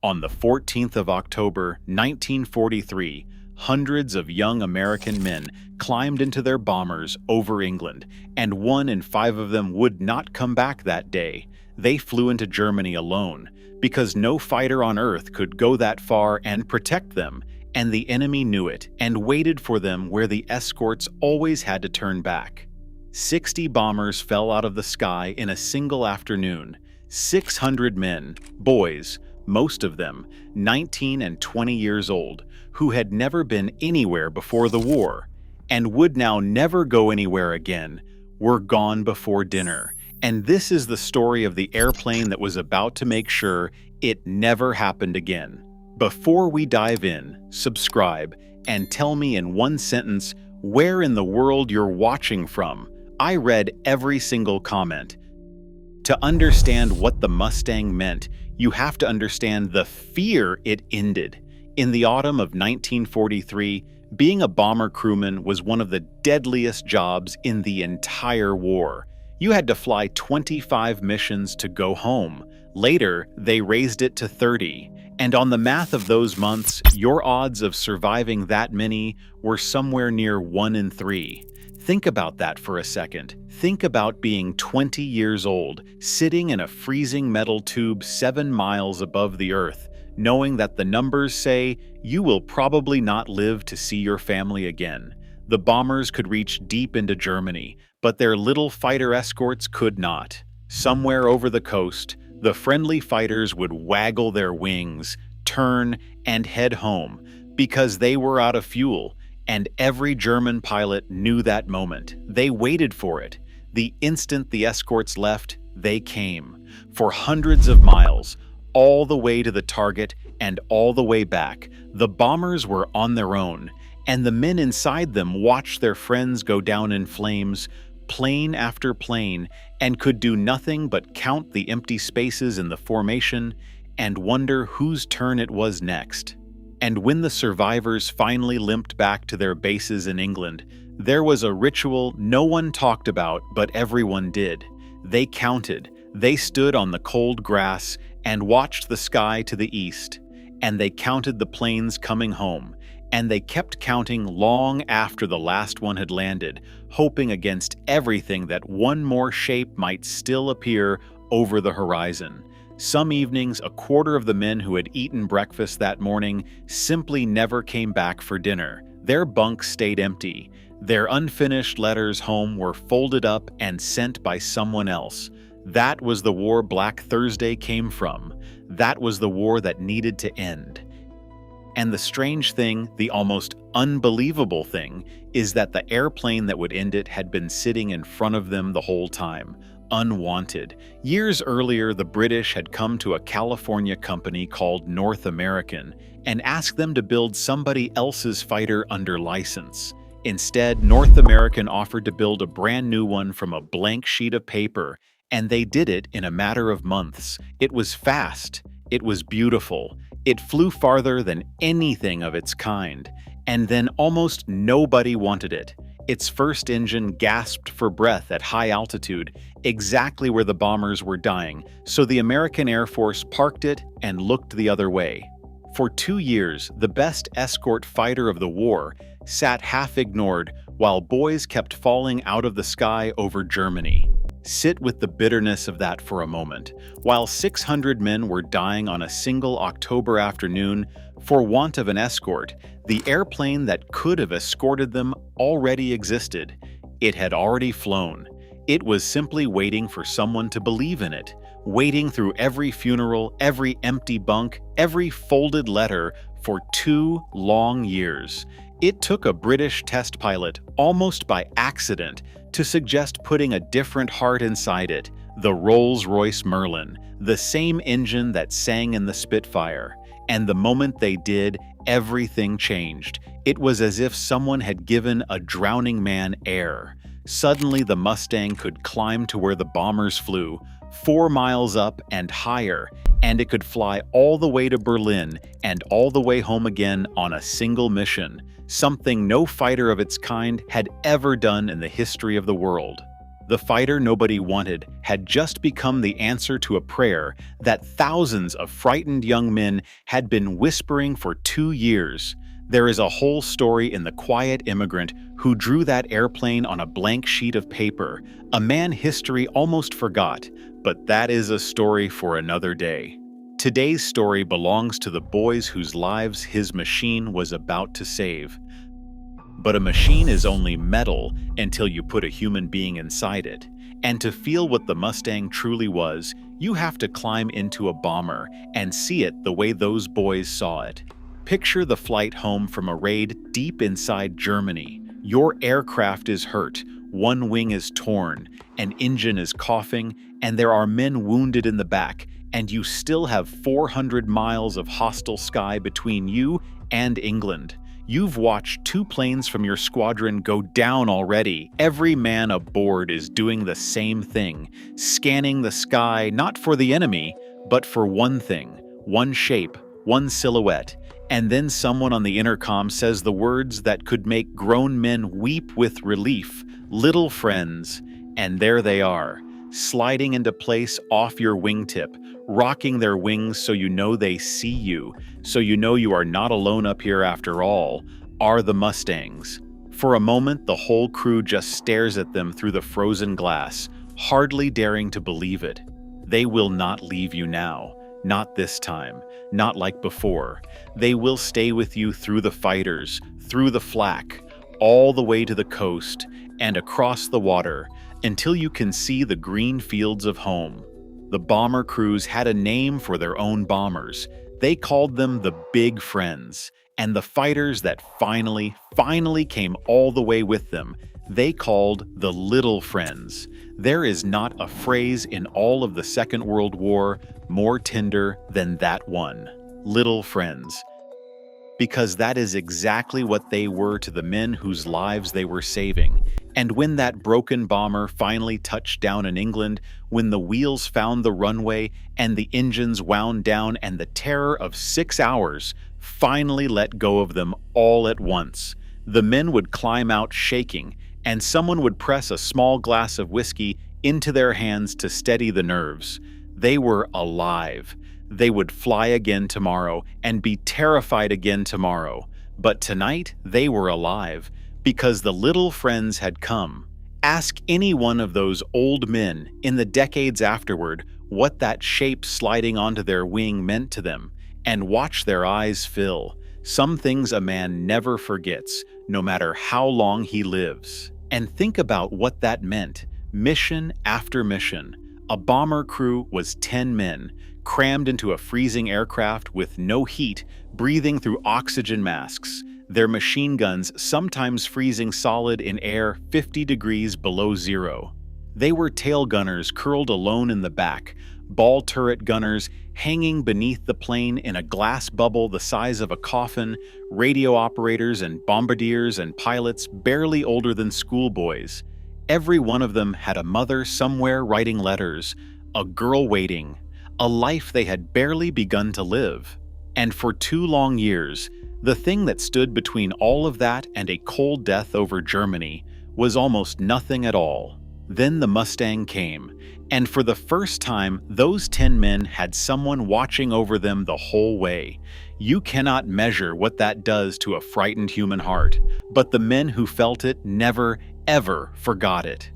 On the 14th of October, 1943, hundreds of young American men climbed into their bombers over England, and 1 in 5 of them would not come back that day. They flew into Germany alone, because no fighter on Earth could go that far and protect them, and the enemy knew it and waited for them where the escorts always had to turn back. 60 bombers fell out of the sky in a single afternoon. 600 men, boys, most of them 19 and 20 years old, who had never been anywhere before the war, and would now never go anywhere again, were gone before dinner. And this is the story of the airplane that was about to make sure it never happened again. Before we dive in, subscribe and tell me in one sentence where in the world you're watching from. I read every single comment. To understand what the Mustang meant, you have to understand the fear it ended. In the autumn of 1943, being a bomber crewman was one of the deadliest jobs in the entire war. You had to fly 25 missions to go home. Later, they raised it to 30. And on the math of those months, your odds of surviving that many were somewhere near 1 in 3. Think about that for a second. Think about being 20 years old, sitting in a freezing metal tube 7 miles above the Earth, knowing that the numbers say you will probably not live to see your family again. The bombers could reach deep into Germany, but their little fighter escorts could not. Somewhere over the coast, the friendly fighters would waggle their wings, turn, and head home, because they were out of fuel, and every German pilot knew that moment. They waited for it. The instant the escorts left, they came. For hundreds of miles, all the way to the target and all the way back, the bombers were on their own, and the men inside them watched their friends go down in flames, plane after plane, and could do nothing but count the empty spaces in the formation and wonder whose turn it was next. And when the survivors finally limped back to their bases in England, there was a ritual no one talked about, but everyone did. They counted. They stood on the cold grass and watched the sky to the east, and they counted the planes coming home, and they kept counting long after the last one had landed, hoping against everything that one more shape might still appear over the horizon. Some evenings, a quarter of the men who had eaten breakfast that morning simply never came back for dinner. Their bunks stayed empty. Their unfinished letters home were folded up and sent by someone else. That was the war Black Thursday came from. That was the war that needed to end. And the strange thing, the almost unbelievable thing, is that the airplane that would end it had been sitting in front of them the whole time, unwanted. Years earlier, the British had come to a California company called North American and asked them to build somebody else's fighter under license. Instead, North American offered to build a brand new one from a blank sheet of paper, and they did it in a matter of months. It was fast. It was beautiful. It flew farther than anything of its kind, and then almost nobody wanted it. Its first engine gasped for breath at high altitude, exactly where the bombers were dying, so the American Air Force parked it and looked the other way. For 2 years, the best escort fighter of the war sat half ignored while boys kept falling out of the sky over Germany. Sit with the bitterness of that for a moment. While 600 men were dying on a single October afternoon for want of an escort, the airplane that could have escorted them already existed. It had already flown. It was simply waiting for someone to believe in it, waiting through every funeral, every empty bunk, every folded letter for 2 long years. It took a British test pilot, almost by accident, to suggest putting a different heart inside it, the Rolls-Royce Merlin, the same engine that sang in the Spitfire. And the moment they did, everything changed. It was as if someone had given a drowning man air. Suddenly, the Mustang could climb to where the bombers flew, 4 miles up and higher, and it could fly all the way to Berlin and all the way home again on a single mission, something no fighter of its kind had ever done in the history of the world. The fighter nobody wanted had just become the answer to a prayer that thousands of frightened young men had been whispering for 2 years. There is a whole story in The Quiet Immigrant who drew that airplane on a blank sheet of paper, a man history almost forgot, but that is a story for another day. Today's story belongs to the boys whose lives his machine was about to save. But a machine is only metal until you put a human being inside it. And to feel what the Mustang truly was, you have to climb into a bomber and see it the way those boys saw it. Picture the flight home from a raid deep inside Germany. Your aircraft is hurt, one wing is torn, an engine is coughing, and there are men wounded in the back, and you still have 400 miles of hostile sky between you and England. You've watched 2 planes from your squadron go down already. Every man aboard is doing the same thing, scanning the sky not for the enemy, but for one thing, one shape, one silhouette. And then someone on the intercom says the words that could make grown men weep with relief, "Little friends." And there they are, sliding into place off your wingtip, rocking their wings so you know they see you, so you know you are not alone up here after all, are the Mustangs. For a moment, the whole crew just stares at them through the frozen glass, hardly daring to believe it. They will not leave you now. Not this time. Not like before. They will stay with you through the fighters, through the flak, all the way to the coast, and across the water, until you can see the green fields of home. The bomber crews had a name for their own bombers. They called them the Big Friends. And the fighters that finally came all the way with them, they called the Little Friends. There is not a phrase in all of the Second World War more tender than that one, Little Friends. Because that is exactly what they were to the men whose lives they were saving. And when that broken bomber finally touched down in England, when the wheels found the runway and the engines wound down and the terror of 6 hours finally let go of them all at once, the men would climb out shaking, and someone would press a small glass of whiskey into their hands to steady the nerves. They were alive. They would fly again tomorrow and be terrified again tomorrow. But tonight, they were alive because the Little Friends had come. Ask any one of those old men in the decades afterward what that shape sliding onto their wing meant to them, and watch their eyes fill. Some things a man never forgets, no matter how long he lives. And think about what that meant, mission after mission. A bomber crew was 10 men, crammed into a freezing aircraft with no heat, breathing through oxygen masks, their machine guns sometimes freezing solid in air 50 degrees below zero. They were tail gunners curled alone in the back, ball turret gunners hanging beneath the plane in a glass bubble the size of a coffin, radio operators and bombardiers and pilots barely older than schoolboys. Every one of them had a mother somewhere writing letters, a girl waiting, a life they had barely begun to live. And for 2 long years, the thing that stood between all of that and a cold death over Germany was almost nothing at all. Then the Mustang came, and for the first time, those 10 men had someone watching over them the whole way. You cannot measure what that does to a frightened human heart, but the men who felt it never, ever forgot it.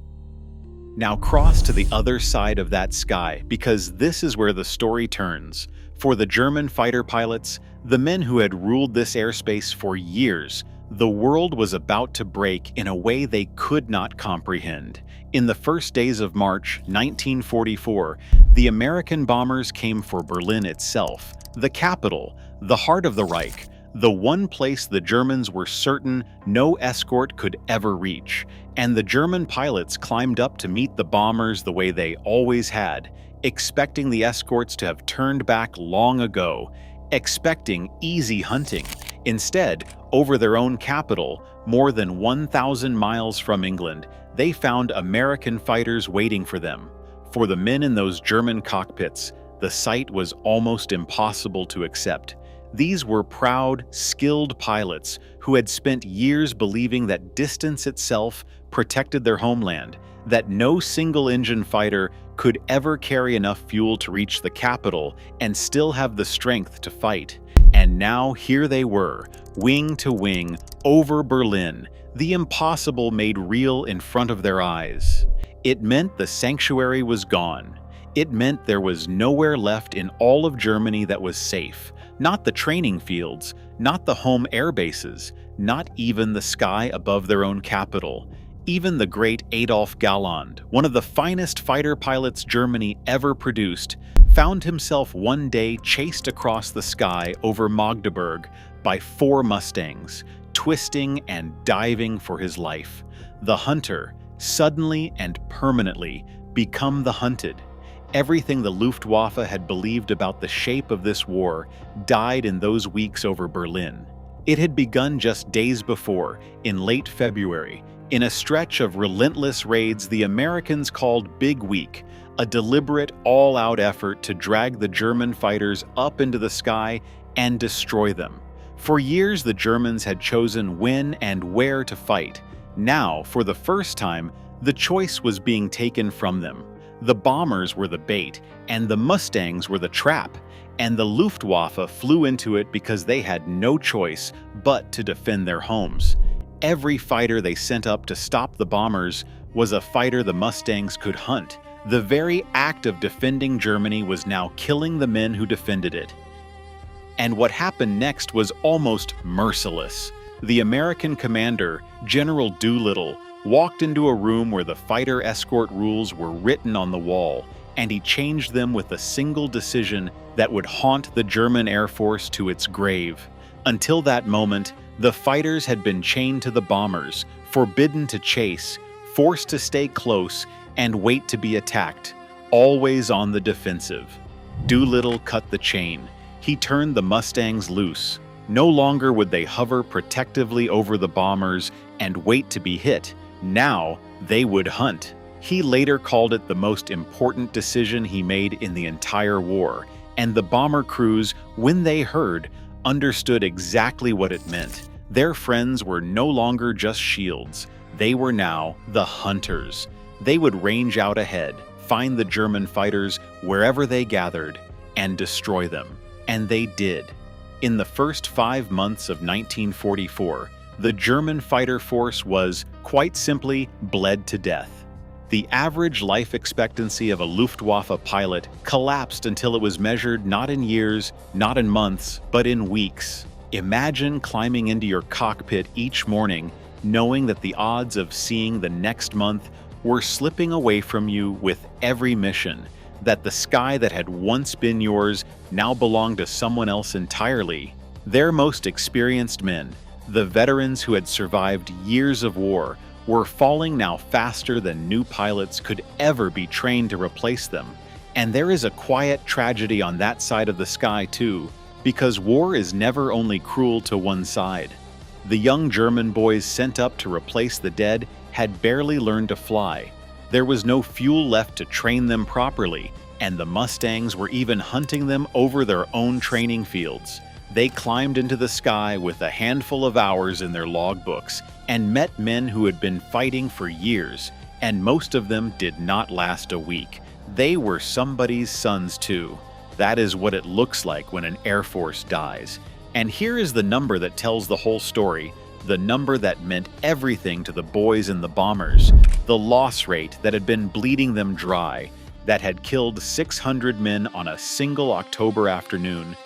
Now cross to the other side of that sky, because this is where the story turns. For the German fighter pilots, the men who had ruled this airspace for years, the world was about to break in a way they could not comprehend. In the first days of March 1944, the American bombers came for Berlin itself, the capital, the heart of the Reich, the one place the Germans were certain no escort could ever reach. And the German pilots climbed up to meet the bombers the way they always had, expecting the escorts to have turned back long ago, expecting easy hunting. Instead, over their own capital, more than 1,000 miles from England, they found American fighters waiting for them. For the men in those German cockpits, the sight was almost impossible to accept. These were proud, skilled pilots who had spent years believing that distance itself protected their homeland, that no single-engine fighter could ever carry enough fuel to reach the capital and still have the strength to fight. And now here they were, wing to wing, over Berlin, the impossible made real in front of their eyes. It meant the sanctuary was gone. It meant there was nowhere left in all of Germany that was safe. Not the training fields, not the home air bases, not even the sky above their own capital. Even the great Adolf Galland, one of the finest fighter pilots Germany ever produced, found himself one day chased across the sky over Magdeburg by 4 Mustangs, twisting and diving for his life. The hunter, suddenly and permanently, become the hunted. Everything the Luftwaffe had believed about the shape of this war died in those weeks over Berlin. It had begun just days before, in late February, in a stretch of relentless raids the Americans called Big Week, a deliberate, all-out effort to drag the German fighters up into the sky and destroy them. For years, the Germans had chosen when and where to fight. Now, for the first time, the choice was being taken from them. The bombers were the bait, and the Mustangs were the trap, and the Luftwaffe flew into it because they had no choice but to defend their homes. Every fighter they sent up to stop the bombers was a fighter the Mustangs could hunt. The very act of defending Germany was now killing the men who defended it. And what happened next was almost merciless. The American commander, General Doolittle, walked into a room where the fighter escort rules were written on the wall, and he changed them with a single decision that would haunt the German Air Force to its grave. Until that moment, the fighters had been chained to the bombers, forbidden to chase, forced to stay close, and wait to be attacked, always on the defensive. Doolittle cut the chain. He turned the Mustangs loose. No longer would they hover protectively over the bombers and wait to be hit. Now, they would hunt. He later called it the most important decision he made in the entire war, and the bomber crews, when they heard, understood exactly what it meant. Their friends were no longer just shields. They were now the hunters. They would range out ahead, find the German fighters wherever they gathered, and destroy them. And they did. In the first 5 months of 1944, the German fighter force was, quite simply, bled to death. The average life expectancy of a Luftwaffe pilot collapsed until it was measured not in years, not in months, but in weeks. Imagine climbing into your cockpit each morning, knowing that the odds of seeing the next month were slipping away from you with every mission, that the sky that had once been yours now belonged to someone else entirely. Their most experienced men, the veterans who had survived years of war, were falling now faster than new pilots could ever be trained to replace them. And there is a quiet tragedy on that side of the sky too, because war is never only cruel to one side. The young German boys sent up to replace the dead had barely learned to fly. There was no fuel left to train them properly, and the Mustangs were even hunting them over their own training fields. They climbed into the sky with a handful of hours in their logbooks and met men who had been fighting for years, and most of them did not last a week. They were somebody's sons too. That is what it looks like when an Air Force dies. And here is the number that tells the whole story, the number that meant everything to the boys and the bombers, the loss rate that had been bleeding them dry, that had killed 600 men on a single October afternoon,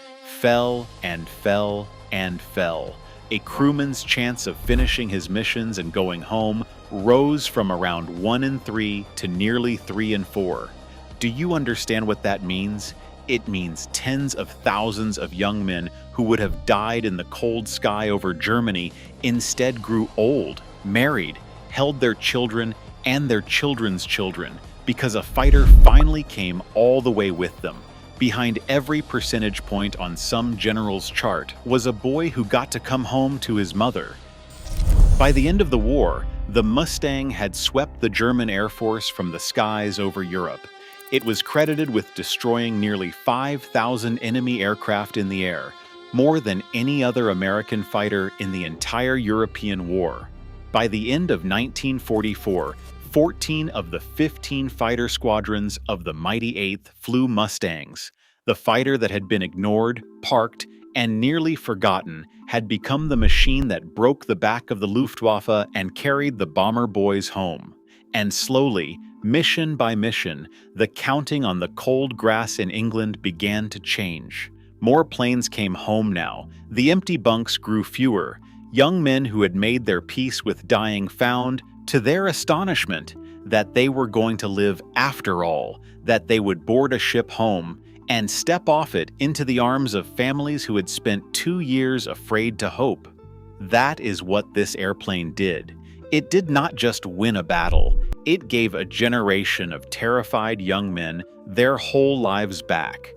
fell and fell and fell. A crewman's chance of finishing his missions and going home rose from around 1 in 3 to nearly 3 in 4. Do you understand what that means? It means tens of thousands of young men who would have died in the cold sky over Germany instead grew old, married, held their children and their children's children, because a fighter finally came all the way with them. Behind every percentage point on some general's chart was a boy who got to come home to his mother. By the end of the war, the Mustang had swept the German Air Force from the skies over Europe. It was credited with destroying nearly 5,000 enemy aircraft in the air, more than any other American fighter in the entire European war. By the end of 1944, 14 of the 15 fighter squadrons of the mighty 8th flew Mustangs. The fighter that had been ignored, parked, and nearly forgotten had become the machine that broke the back of the Luftwaffe and carried the bomber boys home. And slowly, mission by mission, the counting on the cold grass in England began to change. More planes came home now. The empty bunks grew fewer. Young men who had made their peace with dying found, to their astonishment, that they were going to live after all, that they would board a ship home and step off it into the arms of families who had spent 2 years afraid to hope. That is what this airplane did. It did not just win a battle, it gave a generation of terrified young men their whole lives back.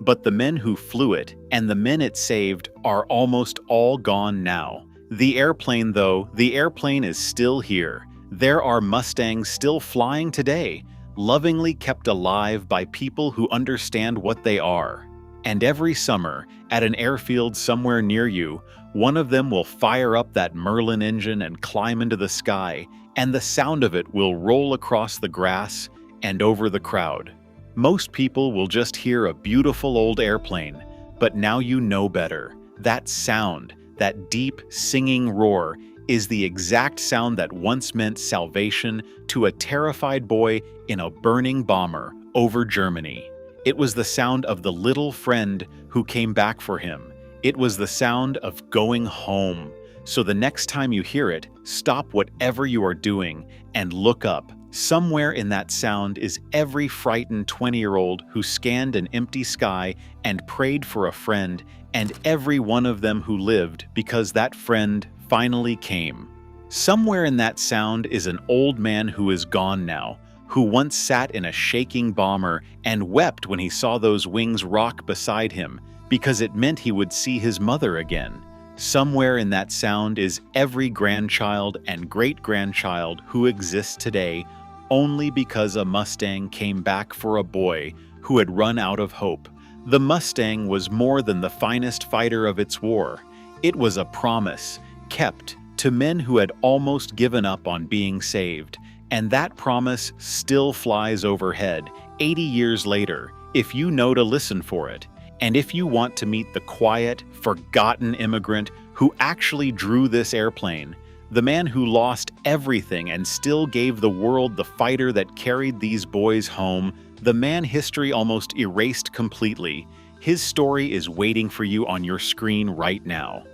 But the men who flew it and the men it saved are almost all gone now. The airplane, though, the airplane is still here. There are Mustangs still flying today, lovingly kept alive by people who understand what they are. And every summer, at an airfield somewhere near you, one of them will fire up that Merlin engine and climb into the sky, and the sound of it will roll across the grass and over the crowd. Most people will just hear a beautiful old airplane, but now you know better. That sound, that deep singing roar, is the exact sound that once meant salvation to a terrified boy in a burning bomber over Germany. It was the sound of the little friend who came back for him. It was the sound of going home. So the next time you hear it, stop whatever you are doing and look up. Somewhere in that sound is every frightened 20-year-old who scanned an empty sky and prayed for a friend, and every one of them who lived because that friend finally came. Somewhere in that sound is an old man who is gone now, who once sat in a shaking bomber and wept when he saw those wings rock beside him, because it meant he would see his mother again. Somewhere in that sound is every grandchild and great-grandchild who exists today only because a Mustang came back for a boy who had run out of hope. The Mustang was more than the finest fighter of its war. It was a promise, kept to men who had almost given up on being saved. And that promise still flies overhead 80 years later, if you know to listen for it. And if you want to meet the quiet, forgotten immigrant who actually drew this airplane, the man who lost everything and still gave the world the fighter that carried these boys home, the man history almost erased completely, his story is waiting for you on your screen right now.